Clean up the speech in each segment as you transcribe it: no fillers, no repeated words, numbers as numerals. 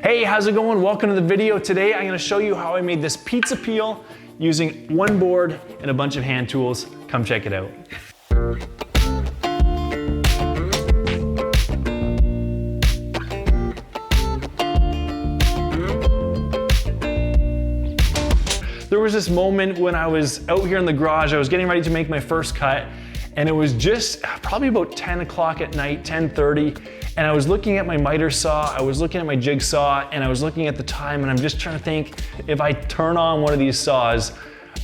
Hey, how's it going? Welcome to the video. Today I'm gonna show you how I made this pizza peel using one board and a bunch of hand tools. Come check it out. There was this moment when I was out here in the garage, I was getting ready to make my first cut, and it was just probably about 10 o'clock at night, 10:30, and I was looking at my miter saw, I was looking at my jigsaw, and I was looking at the time, and I'm just trying to think, if I turn on one of these saws,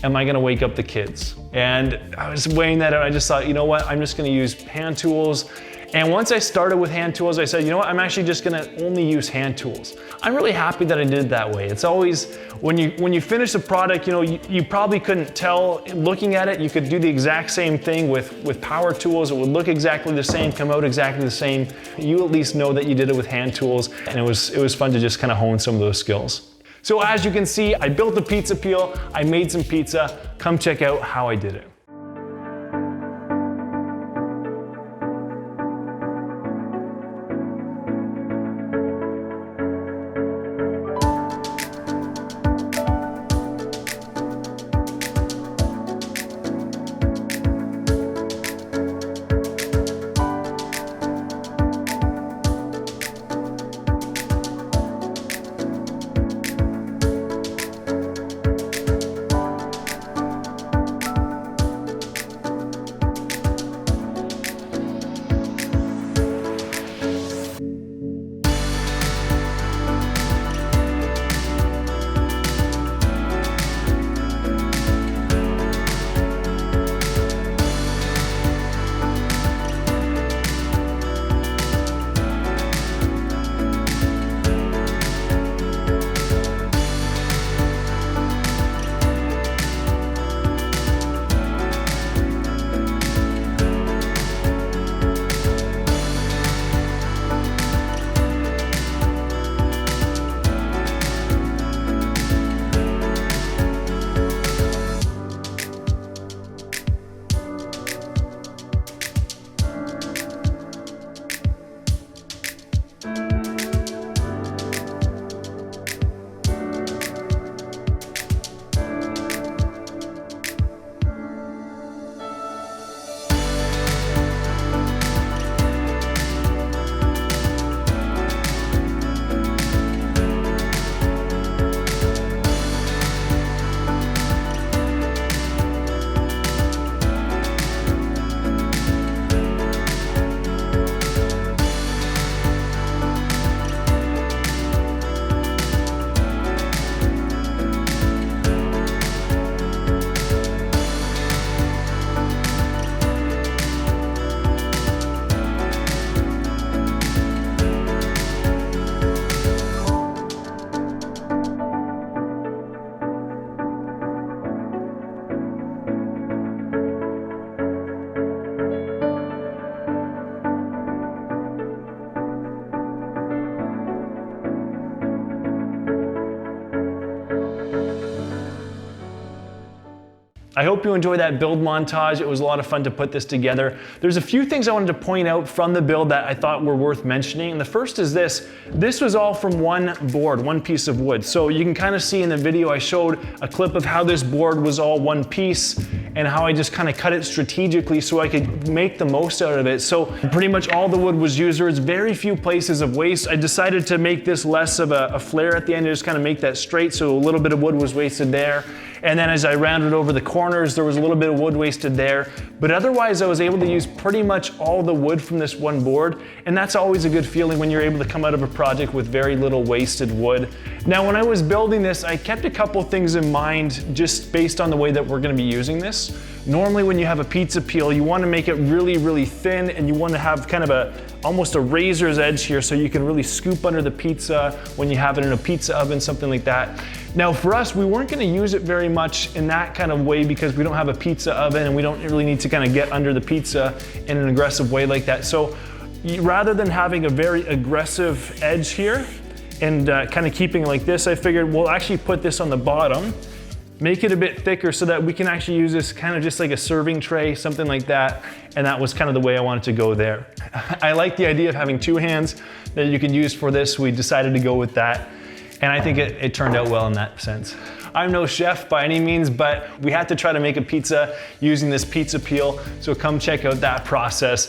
am I gonna wake up the kids? And I was weighing that out, I just thought, you know what, I'm just gonna use hand tools. And once I started with hand tools, I said, you know what, I'm actually just gonna only use hand tools. I'm really happy that I did it that way. It's always, when you finish a product, you know, you probably couldn't tell, looking at it, you could do the exact same thing with power tools. It would look exactly the same, come out exactly the same. You at least know that you did it with hand tools, and it was fun to just kind of hone some of those skills. So as you can see, I built the pizza peel, I made some pizza. Come check out how I did it. I hope you enjoyed that build montage. It was a lot of fun to put this together. There's a few things I wanted to point out from the build that I thought were worth mentioning. And the first is this. This was all from one board, one piece of wood. So you can kind of see in the video, I showed a clip of how this board was all one piece and how I just kind of cut it strategically so I could make the most out of it. So pretty much all the wood was used. There was very few places of waste. I decided to make this less of a flare at the end, to just kind of make that straight, so a little bit of wood was wasted there. And then as I rounded over the corners, there was a little bit of wood wasted there. But otherwise, I was able to use pretty much all the wood from this one board. And that's always a good feeling when you're able to come out of a project with very little wasted wood. Now, when I was building this, I kept a couple things in mind just based on the way that we're gonna be using this. Normally, when you have a pizza peel, you wanna make it really, really thin, and you wanna have kind of almost a razor's edge here so you can really scoop under the pizza when you have it in a pizza oven, something like that. Now for us, we weren't gonna use it very much in that kind of way because we don't have a pizza oven and we don't really need to kind of get under the pizza in an aggressive way like that. So rather than having a very aggressive edge here and kind of keeping it like this, I figured we'll actually put this on the bottom make it a bit thicker so that we can actually use this kind of just like a serving tray, something like that. And that was kind of the way I wanted to go there. I like the idea of having 2 hands that you can use for this. We decided to go with that. And I think it turned out well in that sense. I'm no chef by any means, but we had to try to make a pizza using this pizza peel. So come check out that process.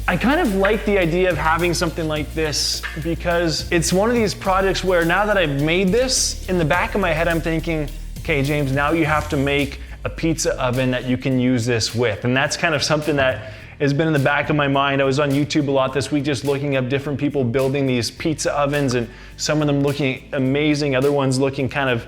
I kind of like the idea of having something like this because it's one of these projects where now that I've made this, in the back of my head I'm thinking, okay James, now you have to make a pizza oven that you can use this with. And that's kind of something that has been in the back of my mind. I was on YouTube a lot this week just looking up different people building these pizza ovens, and some of them looking amazing, other ones looking kind of,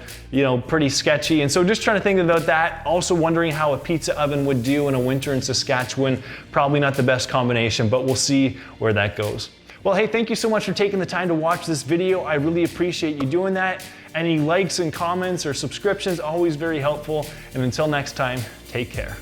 pretty sketchy. And so just trying to think about that. Also wondering how a pizza oven would do in a winter in Saskatchewan. Probably not the best combination, but we'll see where that goes. Well, hey, thank you so much for taking the time to watch this video. I really appreciate you doing that. Any likes and comments or subscriptions, always very helpful. And until next time, take care.